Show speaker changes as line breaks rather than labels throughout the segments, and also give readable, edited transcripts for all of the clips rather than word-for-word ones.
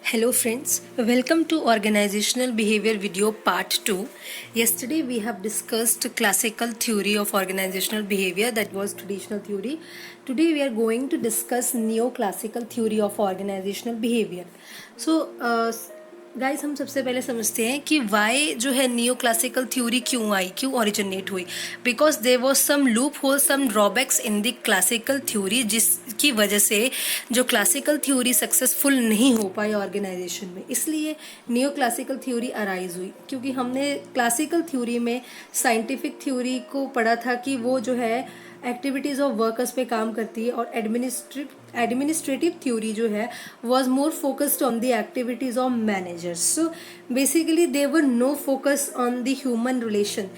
Hello friends, welcome to Organizational Behavior video part 2. Yesterday we have discussed classical theory of organizational behavior, that was traditional theory. Today we are going to discuss neoclassical theory of organizational behavior. Guys हम सबसे पहले समझते हैं कि Y जो है neo classical theory क्यों आई, क्यों ओरिजिनेट हुई. Because there was some loophole, some drawbacks in the classical theory, जिसकी वजह से जो क्लासिकल थ्योरी सक्सेसफुल नहीं हो पाई ऑर्गेनाइजेशन में. इसलिए नियो क्लासिकल थ्योरी अराइज हुई, क्योंकि हमने क्लासिकल थ्योरी में साइंटिफिक थ्योरी को पढ़ा था कि वो जो है एक्टिविटीज़ ऑफ वर्कर्स पे काम करती है, और एडमिनिस्ट्रेटिव थ्योरी जो है was more focused on the activities of managers. So basically they were no focus on the human relation.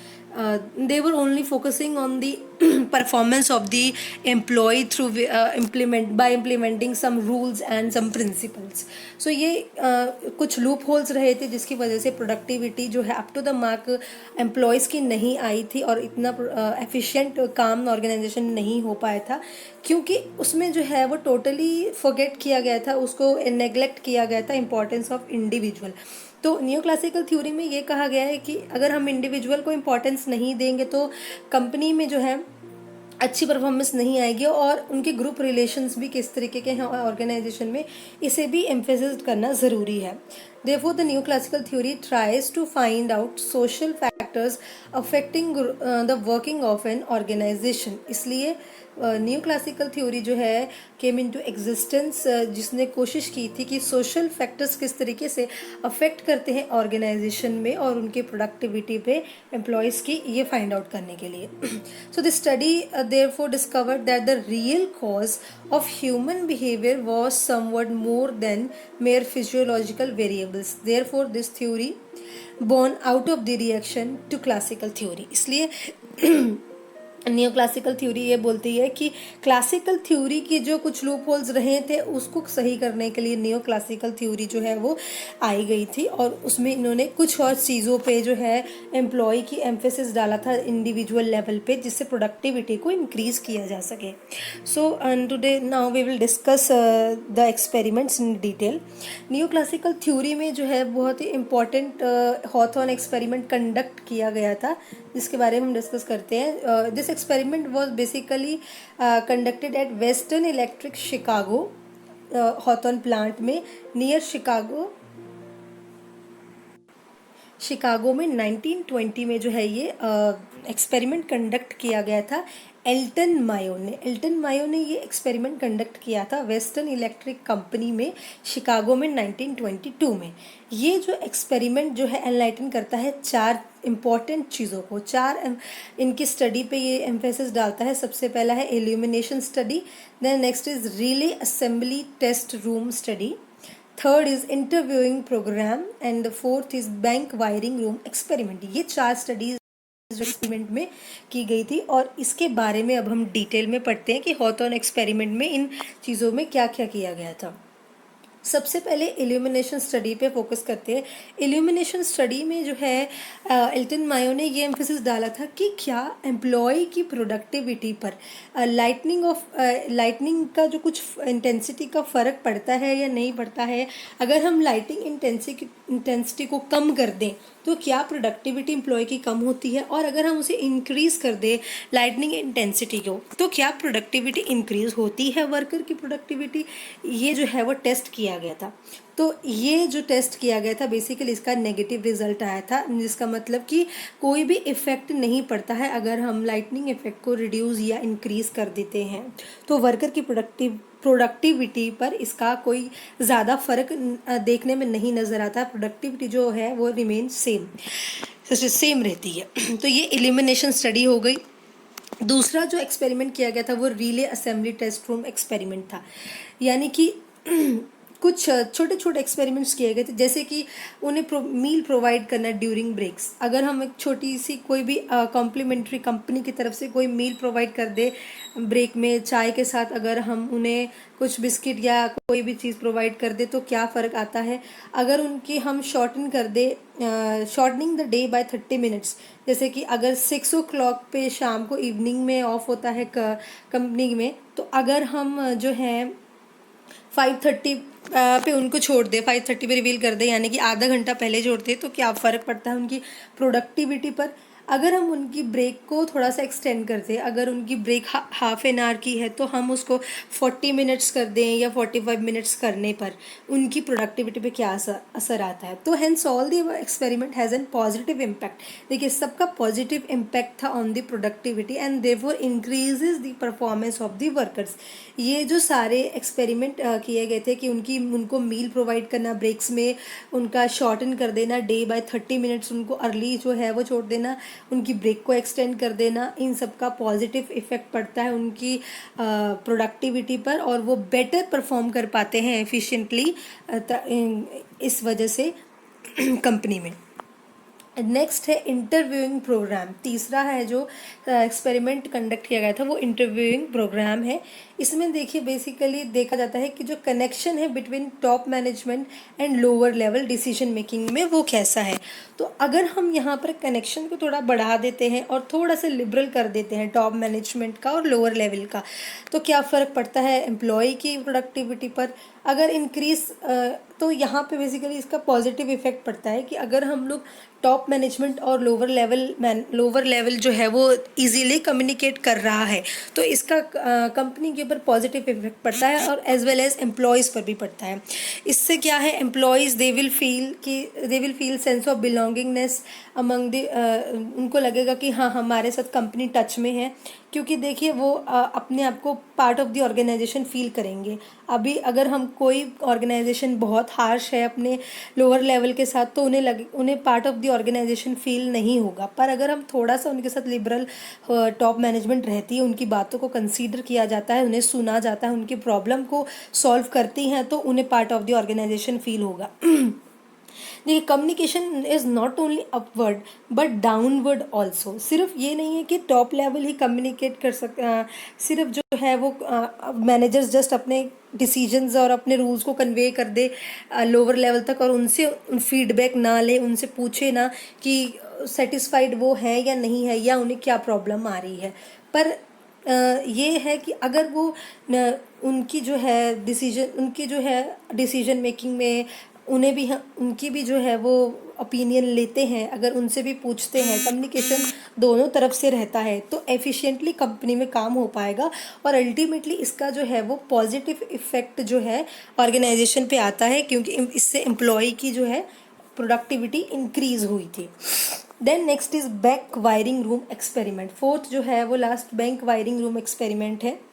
They were only focusing on the performance of the employee through implementing some rules and some principles. So ये कुछ loop holes रहे थे जिसकी वजह से productivity जो है up to the mark employees की नहीं आई थी, और इतना एफिशिएंट काम ऑर्गेनाइजेशन नहीं हो पाया था, क्योंकि उसमें जो है वो टोटली फॉरगेट किया गया था, उसको नेग्लेक्ट किया गया था इम्पोर्टेंस ऑफ इंडिविजुअल. तो न्यू क्लासिकल थ्योरी में ये कहा गया है कि अगर हम इंडिविजुअल को इम्पोर्टेंस नहीं देंगे तो कंपनी में जो है अच्छी परफॉर्मेंस नहीं आएगी, और उनके ग्रुप रिलेशंस भी किस तरीके के हैं ऑर्गेनाइजेशन में, इसे भी एम्फेसिस करना ज़रूरी है. Therefore, the neoclassical theory tries to find out social factors affecting the working of an organization. इसलिए न्यू क्लासिकल थ्योरी जो है केम इनटू एग्जिस्टेंस, जिसने कोशिश की थी कि सोशल फैक्टर्स किस तरीके से अफेक्ट करते हैं ऑर्गेनाइजेशन में और उनके प्रोडक्टिविटी पे एम्प्लॉयज़ की, ये फाइंड आउट करने के लिए. So the study therefore discovered that the real cause of human behavior was somewhat more than mere physiological variables. Therefore this theory born out of the reaction to classical theory. इसलिए neo classical theory ये बोलती है कि classical theory के जो कुछ loop holes रहे थे उसको सही करने के लिए नियो क्लासिकल थ्योरी जो है वो आई गई थी, और उसमें इन्होंने कुछ और चीज़ों पे जो है एम्प्लॉय की एम्फेसिस डाला था इंडिविजुअल लेवल पे, जिससे प्रोडक्टिविटी को इंक्रीज़ किया जा सके. So today now we will discuss the experiments in detail. Neo classical theory में जो है बहुत ही इम्पॉर्टेंट हॉथॉर्न एक्सपेरिमेंट कंडक्ट किया गया था, जिसके बारे में हम डिस्कस करते हैं. This experiment was basically conducted at western electric Chicago Hawthorne plant में नियर शिकागो में 1920 में जो है ये एक्सपेरिमेंट कंडक्ट किया गया था. एल्टन मायो ने ये एक्सपेरिमेंट कंडक्ट किया था वेस्टर्न इलेक्ट्रिक कंपनी में शिकागो में 1922 में. ये जो एक्सपेरिमेंट जो है एनलाइटन करता है चार इम्पॉर्टेंट चीज़ों को, चार इनकी स्टडी पे ये एम्फेसिस डालता है. सबसे पहला है illumination study, then next is relay assembly test room study, third is interviewing programme, and the fourth is bank wiring room experiment. ये चार स्टडीज एक्सपेरिमेंट में की गई थी, और इसके बारे में अब हम डिटेल में पढ़ते हैं कि हॉथॉर्न एक्सपेरिमेंट में इन चीज़ों में क्या क्या किया गया था. सबसे पहले इल्यूमिनेशन स्टडी पे फोकस करते हैं. इल्यूमिनेशन स्टडी में जो है एल्टन मायो ने ये एम्फेसिस डाला था कि क्या एम्प्लॉय की प्रोडक्टिविटी पर लाइटनिंग का जो कुछ इंटेंसिटी का फ़र्क पड़ता है या नहीं पड़ता है. अगर हम लाइटिंग इंटेंसिटी को कम कर दें तो क्या प्रोडक्टिविटी एम्प्लॉय की कम होती है, और अगर हम उसे इंक्रीज़ कर दें लाइटनिंग इंटेंसिटी को तो क्या प्रोडक्टिविटी इंक्रीज़ होती है, वर्कर की प्रोडक्टिविटी. ये जो है वो टेस्ट किया गया था. तो ये जो टेस्ट किया गया था बेसिकली इसका नेगेटिव रिजल्ट आया था, जिसका मतलब कि कोई भी इफ़ेक्ट नहीं पड़ता है अगर हम लाइटनिंग इफेक्ट को रिड्यूस या इंक्रीज़ कर देते हैं, तो वर्कर की प्रोडक्टिविटी पर इसका कोई ज़्यादा फ़र्क देखने में नहीं नज़र आता. प्रोडक्टिविटी जो है वो रिमेन सेम रहती है. तो ये इल्यूमिनेशन स्टडी हो गई. दूसरा जो एक्सपेरिमेंट किया गया था वो relay assembly test room experiment था. यानी कि कुछ छोटे छोटे एक्सपेरिमेंट्स किए गए थे, जैसे कि उन्हें मील प्रोवाइड करना ड्यूरिंग ब्रेक्स. अगर हम एक छोटी सी कोई भी कॉम्प्लीमेंट्री कंपनी की तरफ से कोई मील प्रोवाइड कर दे ब्रेक में चाय के साथ, अगर हम उन्हें कुछ बिस्किट या कोई भी चीज़ प्रोवाइड कर दे तो क्या फ़र्क आता है. अगर उनकी हम shortening the day by 30 minutes, जैसे कि अगर 6 o'clock पे शाम को इवनिंग में ऑफ होता है कंपनी में, तो अगर हम जो है 5:30 पे उनको छोड़ दे, 5:30 पे रिवील कर दे, यानी कि आधा घंटा पहले छोड़ दे, तो क्या फ़र्क पड़ता है उनकी प्रोडक्टिविटी पर। अगर हम उनकी ब्रेक को थोड़ा सा एक्सटेंड कर दें, अगर उनकी ब्रेक हाफ एन आवर की है तो हम उसको 40 मिनट्स कर दें या 45 मिनट्स करने पर उनकी प्रोडक्टिविटी पे क्या असर आता है। तो hence all the experiment has an positive impact. देखिए सबका पॉजिटिव इम्पैक्ट था on the productivity and therefore increases the performance of the workers. ये जो सारे एक्सपेरिमेंट किए गए थे कि उनको मील प्रोवाइड करना, ब्रेक्स में उनका शॉर्टन कर देना, डे बाय 30 मिनट्स उनको अर्ली जो है वो छोड़ देना, उनकी ब्रेक को एक्सटेंड कर देना, इन सब का पॉजिटिव इफ़ेक्ट पड़ता है उनकी प्रोडक्टिविटी पर और वो बेटर परफॉर्म कर पाते हैं एफिशिएंटली इस वजह से कंपनी में। नेक्स्ट है इंटरव्यूइंग प्रोग्राम। तीसरा है जो एक्सपेरिमेंट कंडक्ट किया गया था वो इंटरव्यूइंग प्रोग्राम है। इसमें देखिए बेसिकली देखा जाता है कि जो कनेक्शन है between top management and lower level decision making में वो कैसा है। तो अगर हम यहाँ पर कनेक्शन को थोड़ा बढ़ा देते हैं और थोड़ा सा लिबरल कर देते हैं टॉप मैनेजमेंट का और लोअर लेवल का, तो क्या फ़र्क पड़ता है एम्प्लॉय की प्रोडक्टिविटी पर। अगर इंक्रीज तो यहाँ पे बेसिकली इसका पॉजिटिव इफेक्ट पड़ता है कि अगर हम लोग टॉप मैनेजमेंट और लोअर लेवल जो है वो इजीली कम्युनिकेट कर रहा है तो इसका कंपनी के ऊपर पॉजिटिव इफेक्ट पड़ता है और एज वेल एज एम्प्लॉयज़ पर भी पड़ता है। इससे क्या है, employees they will feel sense of belongingness among the, उनको लगेगा कि हाँ हमारे साथ कंपनी टच में है, क्योंकि देखिए वो अपने आप को part of the organisation feel करेंगे। अभी अगर हम कोई ऑर्गेनाइजेशन बहुत हार्श है अपने लोअर लेवल के साथ तो उन्हें part of the organisation feel नहीं होगा। पर अगर हम थोड़ा सा उनके साथ लिबरल टॉप मैनेजमेंट रहती है, उनकी बातों को कंसीडर किया जाता है, उन्हें सुना जाता है, उनकी प्रॉब्लम को सॉल्व करती हैं, तो उन्हें part of the organisation feel होगा। देखिए communication is not only upward but downward also. सिर्फ ये नहीं है कि टॉप लेवल ही कम्युनिकेट कर सिर्फ जो है वो मैनेजर्स जस्ट अपने डिसीजंस और अपने रूल्स को कन्वे कर दे लोअर लेवल तक और उनसे फीडबैक ना ले, उनसे पूछे ना कि सेटिस्फाइड वो है या नहीं है या उन्हें क्या प्रॉब्लम आ रही है। पर ये है कि अगर वो उनकी जो है डिसीजन मेकिंग में उनकी भी जो है वो ओपिनियन लेते हैं, अगर उनसे भी पूछते हैं, कम्युनिकेशन दोनों तरफ से रहता है तो एफिशिएंटली कंपनी में काम हो पाएगा और अल्टीमेटली इसका जो है वो पॉजिटिव इफेक्ट जो है ऑर्गेनाइजेशन पे आता है, क्योंकि इससे एम्प्लॉय की जो है प्रोडक्टिविटी इंक्रीज हुई थी। Then next is bank wiring room experiment. Fourth जो है वो last bank wiring room experiment है।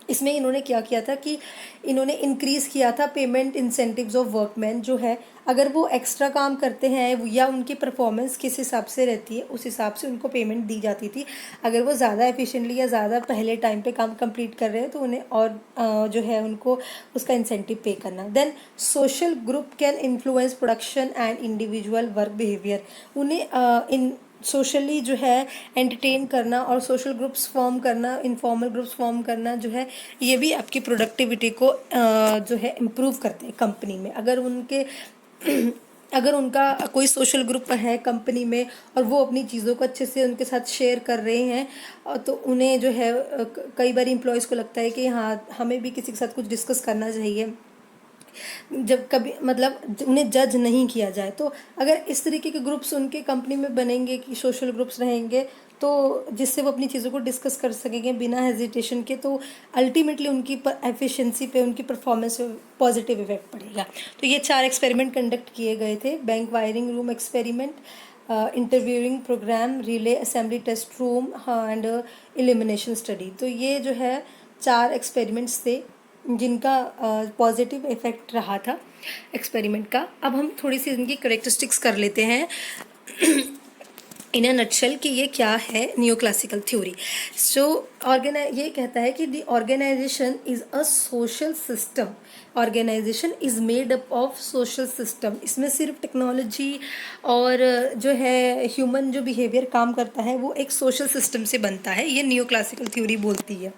इसमें इन्होंने क्या किया था कि इन्होंने इंक्रीज़ किया था पेमेंट इंसेंटिव्स ऑफ वर्कमैन। जो है अगर वो एक्स्ट्रा काम करते हैं या उनकी परफॉर्मेंस किस हिसाब से रहती है उस हिसाब से उनको पेमेंट दी जाती थी। अगर वो ज़्यादा एफिशिएंटली या ज़्यादा पहले टाइम पे काम कंप्लीट कर रहे हैं तो उन्हें और जो है उनको उसका इंसेंटिव पे करना। Then social group can influence production and individual work behaviour. उन्हें इन सोशली जो है एंटरटेन करना और सोशल ग्रुप्स फॉर्म करना, इनफॉर्मल ग्रुप्स फॉर्म करना जो है ये भी आपकी प्रोडक्टिविटी को जो है इम्प्रूव करते हैं कंपनी में। अगर उनका कोई सोशल ग्रुप है कंपनी में और वो अपनी चीज़ों को अच्छे से उनके साथ शेयर कर रहे हैं तो उन्हें जो है कई बार एम्प्लॉयज़ को लगता है कि हाँ हमें भी किसी के साथ कुछ डिस्कस करना चाहिए, जब कभी मतलब उन्हें जज नहीं किया जाए। तो अगर इस तरीके के ग्रुप्स उनके कंपनी में बनेंगे कि सोशल ग्रुप्स रहेंगे तो जिससे वो अपनी चीज़ों को डिस्कस कर सकेंगे बिना हेजिटेशन के, तो अल्टीमेटली उनकी एफिशिएंसी पे, उनकी परफॉर्मेंस पे पॉजिटिव इफेक्ट पड़ेगा। तो ये 4 एक्सपेरिमेंट कंडक्ट किए गए थे। Bank wiring room experiment, interviewing programme, relay assembly test room and elimination study. तो ये जो है 4 एक्सपेरिमेंट्स थे जिनका पॉजिटिव इफेक्ट रहा था एक्सपेरिमेंट का। अब हम थोड़ी सी इनकी करेक्टरिस्टिक्स कर लेते हैं इन अ नटशेल कि ये क्या है न्यू क्लासिकल थ्योरी। सो ये कहता है कि the organisation is a social system. Organisation is made up of social system. इसमें सिर्फ टेक्नोलॉजी और जो है ह्यूमन जो बिहेवियर काम करता है वो एक सोशल सिस्टम से बनता है, ये न्यू क्लासिकल थ्योरी बोलती है।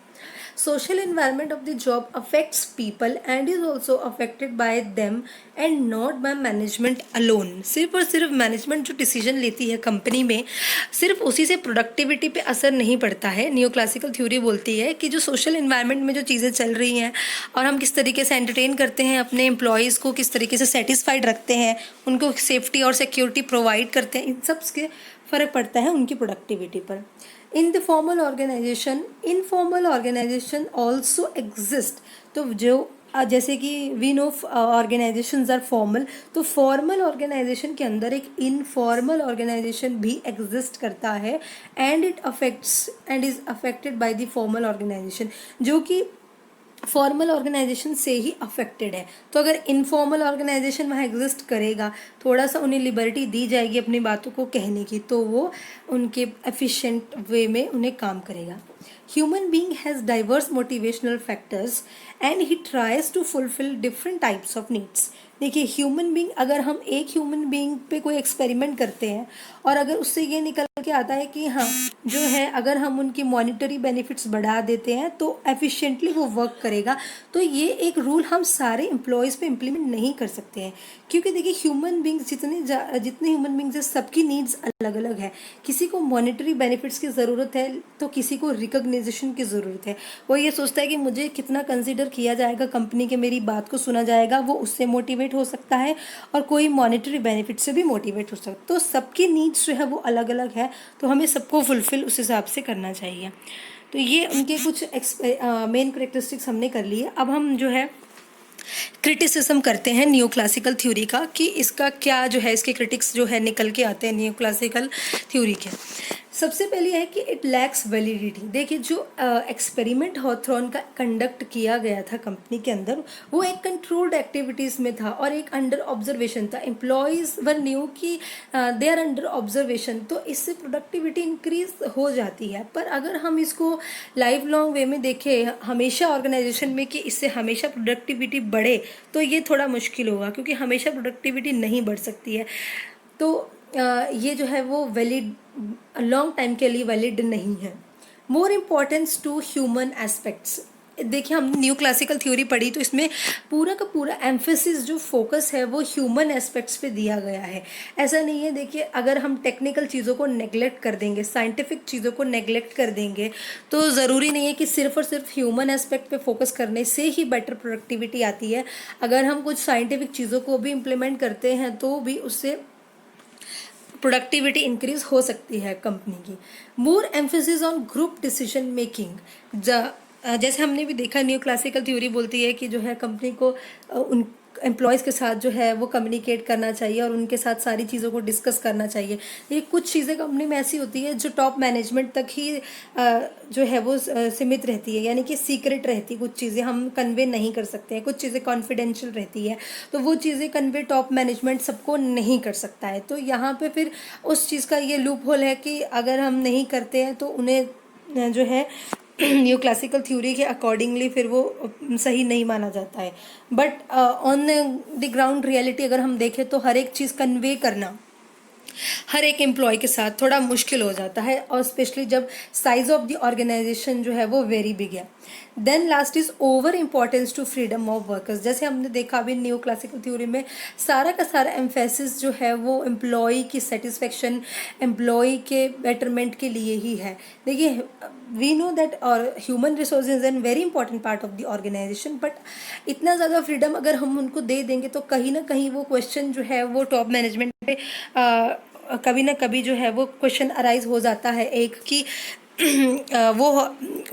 social environment of the job affects people and is also affected by them and not by management alone. सिर्फ और सिर्फ मैनेजमेंट जो डिसीजन लेती है कंपनी में, सिर्फ उसी से प्रोडक्टिविटी पे असर नहीं पड़ता है. नियो क्लासिकल थ्योरी बोलती है कि जो सोशल इन्वायरमेंट में जो चीज़ें चल रही हैं और हम किस तरीके से एंटरटेन करते हैं अपने एम्प्लॉयज़ को, किस तरीके से सेटिस्फाइड रखते हैं, उनको सेफ्टी और सिक्योरिटी प्रोवाइड करते हैं, इन सब के फ़र्क पड़ता है उनकी प्रोडक्टिविटी पर. In the formal organisation, informal organisation also exist. तो जो जैसे कि we know organisations are formal, तो फॉर्मल ऑर्गेनाइजेशन के अंदर एक इनफॉर्मल ऑर्गेनाइजेशन भी एग्जिस्ट करता है and it affects and is affected by the formal organisation, जो कि फॉर्मल ऑर्गेनाइजेशन से ही अफेक्टेड है. तो अगर इनफॉर्मल ऑर्गेनाइजेशन वहाँ एग्जिस्ट करेगा, थोड़ा सा उन्हें लिबर्टी दी जाएगी अपनी बातों को कहने की, तो वो उनके एफिशिएंट वे में उन्हें काम करेगा. Human being has diverse motivational factors and he tries to fulfil different types of needs. देखिए, ह्यूमन बीइंग, अगर हम एक ह्यूमन बीइंग पे कोई एक्सपेरिमेंट करते हैं और अगर उससे ये निकल के आता है कि हाँ जो है, अगर हम उनकी मॉनिटरी बेनिफिट्स बढ़ा देते हैं तो एफिशिएंटली वो वर्क करेगा, तो ये एक रूल हम सारे एम्प्लॉयज़ पे इम्प्लीमेंट नहीं कर सकते हैं. क्योंकि देखिए, ह्यूमन बींग्स जितने ह्यूमन बींग्स हैं, सबकी नीड्स अलग अलग है. किसी को मॉनिटरी बेनिफिट्स की ज़रूरत है तो किसी को रिकग्निशन की ज़रूरत है. वो ये सोचता है कि मुझे कितना कंसिडर किया जाएगा कंपनी के, मेरी बात को सुना जाएगा, वो उससे मोटिवेट हो सकता है, और कोई मॉनिटरी बेनिफिट से भी मोटिवेट हो सकता है. तो सबकी नीड्स जो है वो अलग अलग है, तो हमें सबको फुलफिल उस हिसाब से करना चाहिए. तो ये उनके कुछ मेन करेक्टरिस्टिक्स हमने कर लिए. अब हम जो है क्रिटिसिज्म करते हैं नियो क्लासिकल थ्योरी का, कि इसका क्या जो है, इसके क्रिटिक्स जो है निकल के आते हैं नियो क्लासिकल थ्योरी के. सबसे पहले है कि इट लैक्स वैलिडिटी. देखिए, जो एक्सपेरिमेंट हॉथरॉन का कंडक्ट किया गया था कंपनी के अंदर, वो एक कंट्रोल्ड एक्टिविटीज़ में था और एक अंडर ऑब्जर्वेशन था. एम्प्लॉयज़ वर न्यू कि दे आर अंडर ऑब्जर्वेशन, तो इससे प्रोडक्टिविटी इंक्रीज हो जाती है. पर अगर हम इसको लाइफ लॉन्ग वे में देखें हमेशा ऑर्गेनाइजेशन में कि इससे हमेशा प्रोडक्टिविटी बढ़े, तो ये थोड़ा मुश्किल होगा, क्योंकि हमेशा प्रोडक्टिविटी नहीं बढ़ सकती है. तो ये जो है वो वैलिड, लॉन्ग टाइम के लिए वैलिड नहीं है. मोर इम्पॉर्टेंस टू ह्यूमन एस्पेक्ट्स. देखिए, हम न्यू क्लासिकल थ्योरी पढ़ी तो इसमें पूरा का पूरा एम्फेसिस जो फोकस है वो ह्यूमन एस्पेक्ट्स पे दिया गया है. ऐसा नहीं है, देखिए, अगर हम टेक्निकल चीज़ों को नेग्लेक्ट कर देंगे, साइंटिफिक चीज़ों को नेग्लेक्ट कर देंगे, तो ज़रूरी नहीं है कि सिर्फ और सिर्फ ह्यूमन एस्पेक्ट पे फोकस करने से ही बेटर प्रोडक्टिविटी आती है. अगर हम कुछ साइंटिफिक चीज़ों को भी इम्प्लीमेंट करते हैं तो भी उससे प्रोडक्टिविटी इंक्रीज हो सकती है कंपनी की. More emphasis on group decision making. जैसे हमने भी देखा, न्यू क्लासिकल थ्योरी बोलती है कि जो है कंपनी को उन एम्प्लॉयज़ के साथ जो है वो कम्युनिकेट करना चाहिए और उनके साथ सारी चीज़ों को डिस्कस करना चाहिए. ये कुछ चीज़ें कंपनी में ऐसी होती है जो टॉप मैनेजमेंट तक ही जो है वो सीमित रहती है, यानी कि सीक्रेट रहती है. कुछ चीज़ें हम कन्वे नहीं कर सकते हैं, कुछ चीज़ें कॉन्फिडेंशियल रहती है, तो वो चीज़ें कन्वे टॉप मैनेजमेंट सबको नहीं कर सकता है. तो यहाँ पे फिर उस चीज़ का ये लूप होल है कि अगर हम नहीं करते हैं तो उन्हें जो है न्यू क्लासिकल थ्योरी के अकॉर्डिंगली फिर वो सही नहीं माना जाता है. But on the ground reality अगर हम देखें तो हर एक चीज़ कन्वे करना हर एक एम्प्लॉय के साथ थोड़ा मुश्किल हो जाता है, और स्पेशली जब साइज ऑफ द ऑर्गेनाइजेशन जो है वो वेरी बिग है. Then last is over importance to freedom of workers. जैसे हमने देखा अभी न्यू क्लासिकल थ्योरी में सारा का सारा एम्फेसिस जो है वो एम्प्लॉय की सेटिस्फेक्शन, एम्प्लॉय के बेटरमेंट के लिए ही है. देखिए, वी नो दैट और human resource is an very important part of the organisation, but इतना ज़्यादा फ्रीडम अगर हम उनको दे देंगे तो कहीं ना कहीं वो क्वेश्चन जो है वो टॉप मैनेजमेंट पे कभी ना कभी जो है वो क्वेश्चन अराइज हो जाता है एक कि वो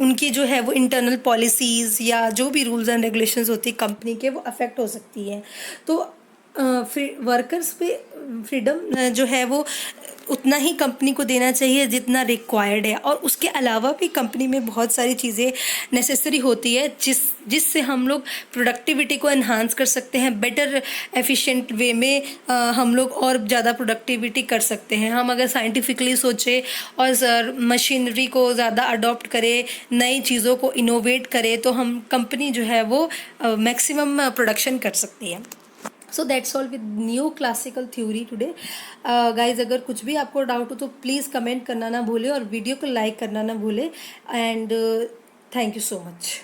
उनकी जो है वो इंटरनल पॉलिसीज़ या जो भी रूल्स एंड रेगुलेशंस होती है कंपनी के, वो अफेक्ट हो सकती है. तो वर्कर्स पे फ्रीडम जो है वो उतना ही कंपनी को देना चाहिए जितना रिक्वायर्ड है, और उसके अलावा भी कंपनी में बहुत सारी चीज़ें नेसेसरी होती है जिससे हम लोग प्रोडक्टिविटी को एनहांस कर सकते हैं. बेटर एफिशिएंट वे में हम लोग और ज़्यादा प्रोडक्टिविटी कर सकते हैं. हम अगर साइंटिफिकली सोचें और मशीनरी को ज़्यादा अडॉप्ट करें, नई चीज़ों को इनोवेट करें, तो हम कंपनी जो है वो मैक्सिमम प्रोडक्शन कर सकती है. So that's all with new classical theory today. Guys, अगर कुछ भी आपको डाउट हो तो प्लीज़ कमेंट करना ना भूलें और वीडियो को लाइक करना ना भूलें. And thank you so much.